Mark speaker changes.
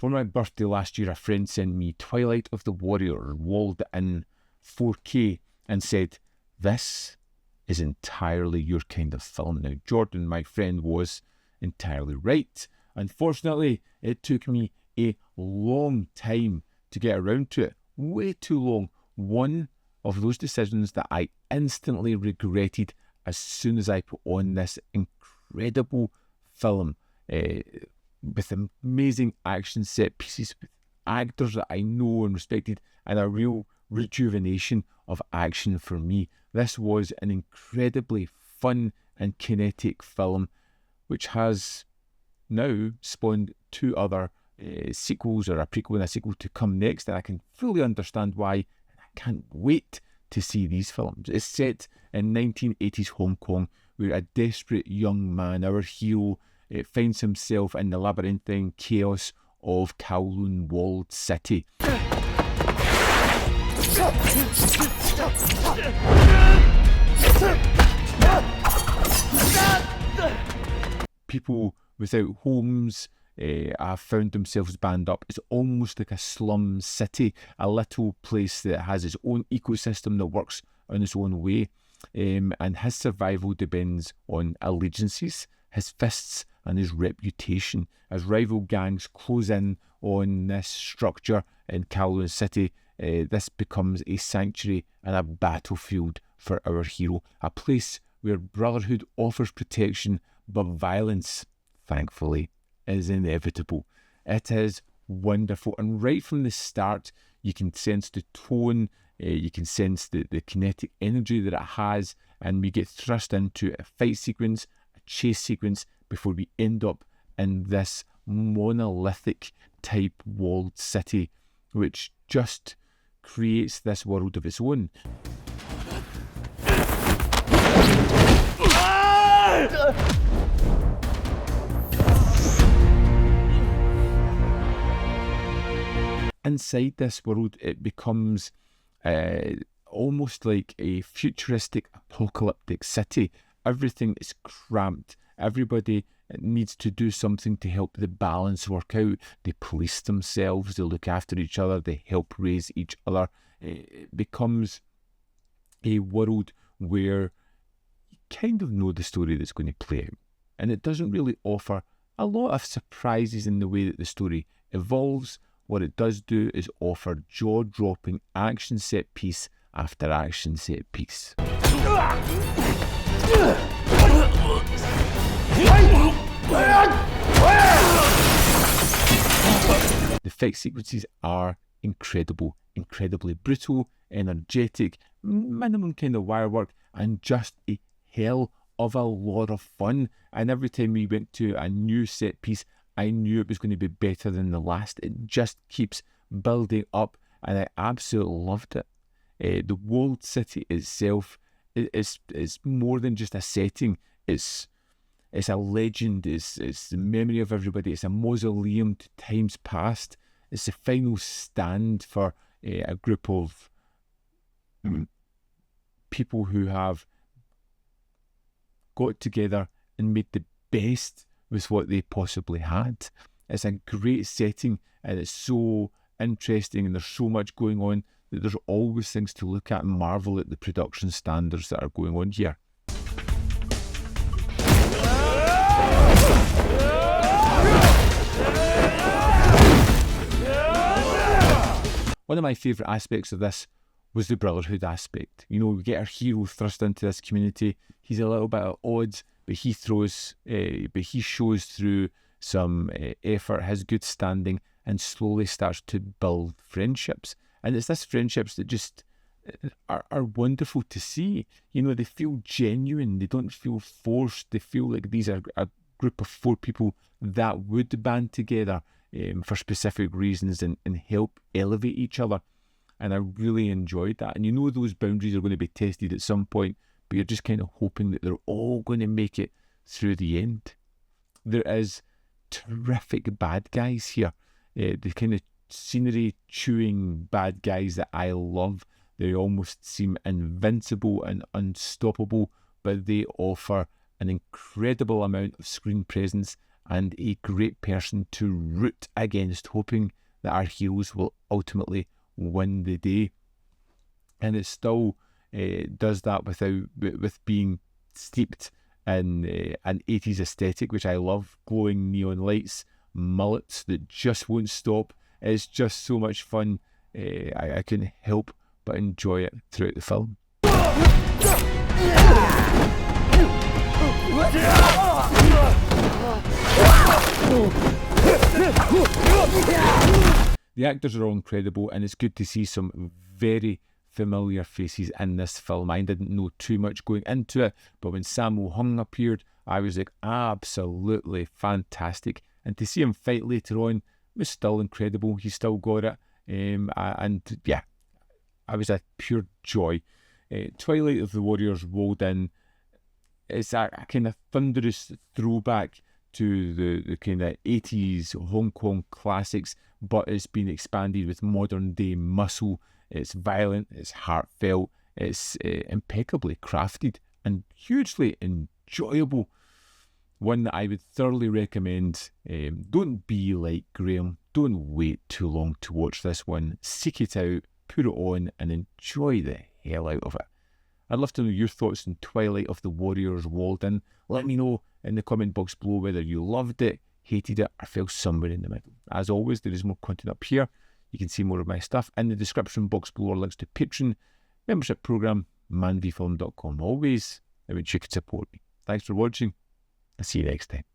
Speaker 1: For my birthday last year, a friend sent me Twilight of the Warrior, walled in 4K, and said, "This is entirely your kind of film." Now, Jordan, my friend, was entirely right. Unfortunately, it took me a long time to get around to it. Way too long. One of those decisions that I instantly regretted as soon as I put on this incredible film with amazing action set pieces, with actors that I know and respected, and a real rejuvenation of action for me. This was an incredibly fun and kinetic film, which has now spawned 2 other sequels, or a prequel and a sequel to come next, and I can fully understand why, and I can't wait to see these films. It's set in 1980s Hong Kong, where a desperate young man, our hero, finds himself in the labyrinthine chaos of Kowloon Walled City. People without homes have found themselves band up. It's almost like a slum city, a little place that has its own ecosystem that works in its own way. And his survival depends on allegiances, his fists, and his reputation. As rival gangs close in on this structure in Kowloon City, this becomes a sanctuary and a battlefield for our hero, a place where brotherhood offers protection, but violence, thankfully, is inevitable. It is wonderful, and right from the start, you can sense the tone, you can sense the kinetic energy that it has, and we get thrust into a fight sequence, a chase sequence, before we end up in this monolithic type walled city, which just creates this world of its own. Inside this world, it becomes almost like a futuristic apocalyptic city. Everything is cramped. Everybody needs to do something to help the balance work out. They police themselves, they look after each other, they help raise each other. It becomes a world where you kind of know the story that's going to play out. And it doesn't really offer a lot of surprises in the way that the story evolves. What it does do is offer jaw-dropping action set piece after action set piece. The fight sequences are incredible, incredibly brutal, energetic, minimum kind of wire work, and just a hell of a lot of fun. And every time we went to a new set piece, I knew it was going to be better than the last. It just keeps building up, and I absolutely loved it. The walled city itself is more than just a setting. It's a legend. It's the memory of everybody. It's a mausoleum to times past. It's the final stand for a group of people who have got together and made the best with what they possibly had. It's a great setting, and it's so interesting, and there's so much going on that there's always things to look at and marvel at the production standards that are going on here. One of my favourite aspects of this was the brotherhood aspect. You know, we get our hero thrust into this community. He's a little bit at odds, but he shows through some effort, his good standing, and slowly starts to build friendships. And it's this friendships that just are wonderful to see. You know, they feel genuine. They don't feel forced. They feel like these are a group of 4 people that would band together for specific reasons and help elevate each other. And I really enjoyed that. And you know those boundaries are going to be tested at some point, but you're just kind of hoping that they're all going to make it through the end. There is terrific bad guys here. The kind of scenery-chewing bad guys that I love. They almost seem invincible and unstoppable, but they offer an incredible amount of screen presence and a great person to root against, hoping that our heroes will ultimately win the day. And it still does that with being steeped in an 80s aesthetic, which I love. Glowing neon lights, mullets that just won't stop. It's just so much fun. I couldn't help but enjoy it throughout the film. The actors are all incredible, and it's good to see some very familiar faces in this film. I didn't know too much going into it, but when Sammo Hung appeared, I was like, absolutely fantastic. And to see him fight later on was still incredible. He still got it. And yeah, I was a pure joy. Twilight of the Warriors Walled In is a kind of thunderous throwback to the kind of 80s Hong Kong classics, but it's been expanded with modern day muscle. It's violent, it's heartfelt, it's impeccably crafted and hugely enjoyable. One that I would thoroughly recommend. Don't be like Graham. Don't wait too long to watch this one. Seek it out, put it on, and enjoy the hell out of it. I'd love to know your thoughts on Twilight of the Warriors Walled In. Let me know in the comment box below whether you loved it, hated it, or fell somewhere in the middle. As always, there is more content up here. You can see more of my stuff in the description box below, or links to Patreon, membership program, manvfilm.com. Always, I wish you could support me. Thanks for watching. I'll see you next time.